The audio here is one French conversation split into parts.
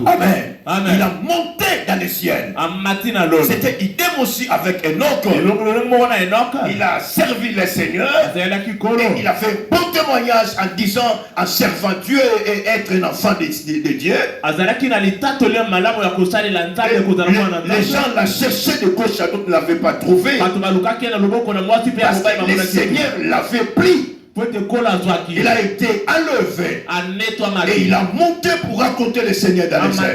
Amen. Amen. Il a monté dans les ciels. C'était idem aussi avec Enoch. Il a servi le Seigneur. Et il a fait un bon témoignage en disant, en servant Dieu et être un enfant de Dieu. Les gens l'ont cherché de gauche à droite, ne l'avaient pas trouvé. Parce que le Seigneur l'avait pris. Il a été enlevé et il a monté pour raconter le Seigneur dans les airs.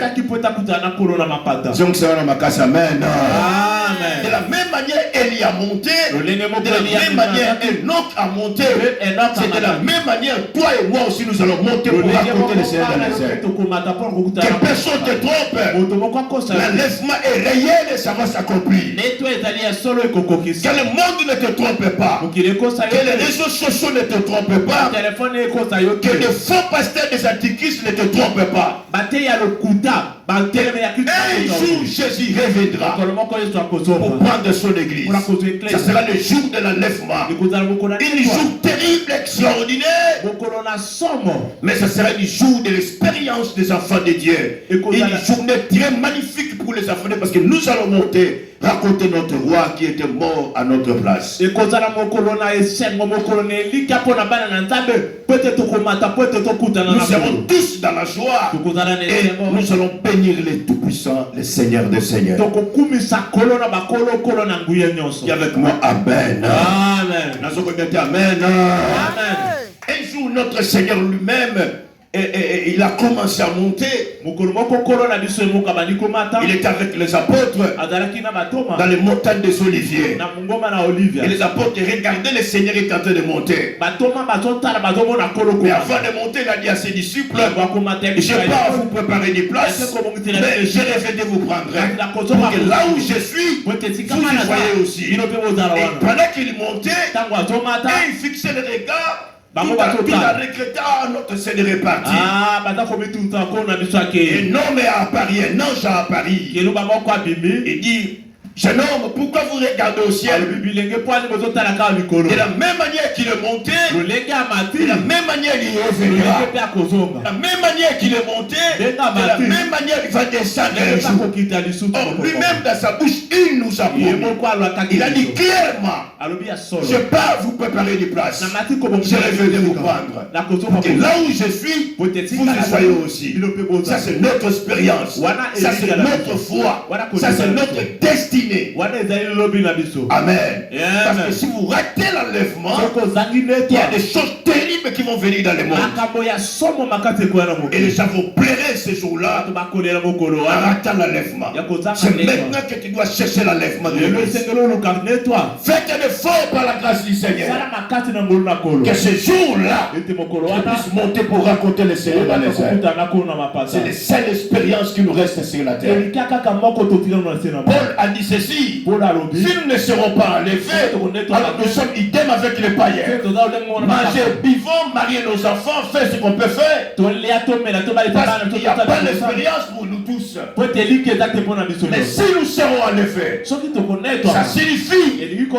Amen. De la même manière, Élie a monté. De la même manière, Enoch a monté. C'est de la même manière, toi et moi aussi, nous allons monter pour raconter le Seigneur dans les airs. Que personne ne te trompe. L'enlèvement est réel et ça va s'accomplir. Que le monde ne te trompe pas. Que les réseaux sociaux ne te trompent pas. Que les faux pasteurs des antichistes ne te trompent pas. Un jour, Jésus reviendra pour prendre son église. Ça sera le jour de l'enlèvement. Un jour terrible, extraordinaire. Mais ça sera le jour de l'expérience des enfants de Dieu. Une journée très magnifique pour les enfants de Dieu parce que nous allons monter, raconter notre roi qui était mort à notre place. Nous serons tous dans la joie et nous allons bénir les tout-puissants, les seigneurs des seigneurs. Et avec moi, Amen. Amen. Un jour, notre Seigneur lui-même, il a commencé à monter. Il était avec les apôtres dans les montagnes des Oliviers. Et les apôtres regardaient le Seigneur est en train de monter. Mais avant de monter, il a dit à ses disciples, je ne vais pas vous préparer des places, mais je rêve de vous prendre. Pour que là où je suis, vous y voyez aussi. Et pendant qu'il montait, et il fixait le regard, il a regretté, notre Seigneur est parti. Un homme est à Paris, un ange à Paris. Il dit, jeune homme, pourquoi vous regardez au ciel? De la même manière qu'il est monté, de la même manière il reviendra. De la même manière qu'il est monté, de la même manière il va descendre un jour. Or, lui-même dans sa bouche, il nous a promis. Il a dit clairement, je pars vous préparer des places. Je reviens vous prendre. Et là où je suis, vous y soyez aussi. Ça c'est notre expérience. Ça c'est notre foi. Ça c'est notre destinée. Amen. Parce que si vous ratez l'enlèvement, il y a des choses terribles qui vont venir dans le monde. Et les gens vont pleurer ce jour-là en ratant l'enlèvement. C'est maintenant que tu dois chercher l'enlèvement de l'église. Faites un effort par la grâce du Seigneur. Que ce jour-là, tu puisses monter pour raconter le Seigneur dans les airs. C'est la seule expérience qui nous reste sur la terre. Paul a dit ceci. Si nous ne serons pas enlevés, alors nous sommes idem avec les païens. Manger, vivons, marier nos enfants, faire ce qu'on peut faire. Parce qu'il n'y a pas l'expérience pour nous tous. Mais si nous serons enlevés, ça signifie qu'un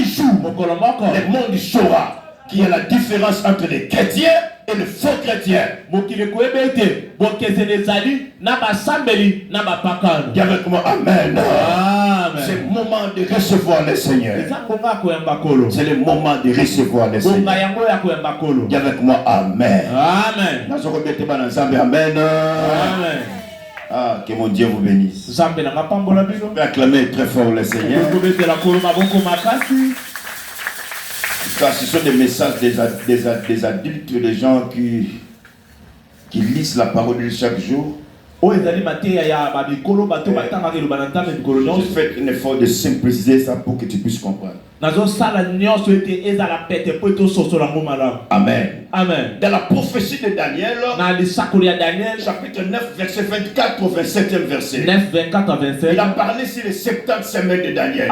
jour, le monde saura qu'il y a la différence entre les chrétiens et les faux chrétiens. Dis avec moi, Amen. C'est le moment de recevoir le Seigneur. C'est le moment de recevoir le Seigneur. Dis avec moi, Amen. Amen. Ah, que mon Dieu vous bénisse. On peut acclamer très fort le Seigneur. Car ce sont des messages des adultes, des gens qui lisent la parole de chaque jour. Je fais un effort de simplifier ça pour que tu puisses comprendre. Amen. Amen. Dans la prophétie de Daniel, chapitre 9, verset 24 au 27e verset. 9, 24 à 27. Il a parlé sur les 70 semaines de Daniel.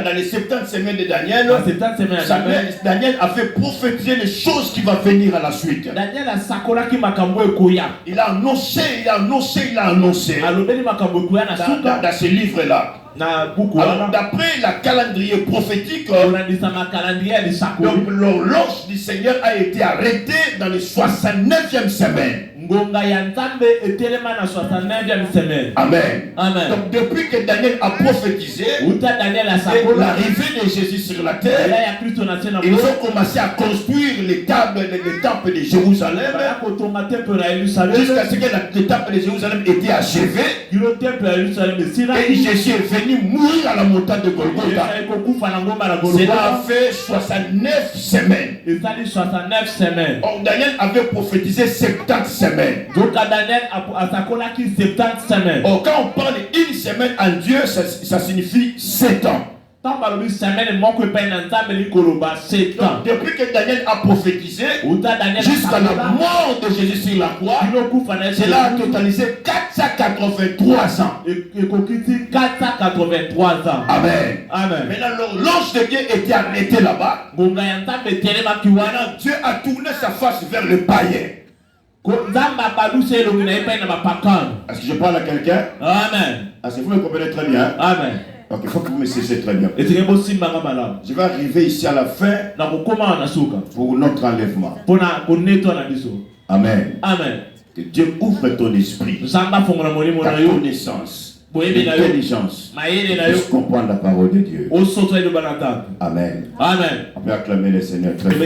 Dans les 70 semaines de Daniel, Daniel avait prophétisé les choses qui vont venir à la suite. Il a annoncé. Dans ce livre-là. Alors d'après la calendrier prophétique, donc l'horloge du Seigneur a été arrêtée dans les 69e semaine. Amen. Amen. Donc depuis que Daniel a prophétisé l'arrivée de Jésus sur la terre, ils ont commencé à construire les temples de Jérusalem jusqu'à ce que le temple de Jérusalem était achevé. Et Jésus est venu mourir à la montagne de Golgotha. Cela a fait 69 semaines. Or Daniel avait prophétisé 70 semaines. Donc Daniel a sa qui 70 semaines. Or quand on parle d'une semaine en Dieu, ça signifie 7 ans. Donc, depuis que Daniel a prophétisé jusqu'à la mort de Jésus sur la croix, cela a totalisé 483 ans. 483 ans. Amen. Amen. Maintenant, l'ange de Dieu était arrêté là-bas. Maintenant, Dieu a tourné sa face vers le païen. Est-ce que je parle à quelqu'un? Amen. Est-ce que vous me comprenez très bien? Amen. Donc il faut que vous me saisiez très bien. Je vais arriver ici à la fin pour notre enlèvement. Amen. Amen. Que Dieu ouvre ton esprit, ta connaissance, l'intelligence, pour comprendre la parole de Dieu. Amen. Amen. On peut acclamer le Seigneur très fort.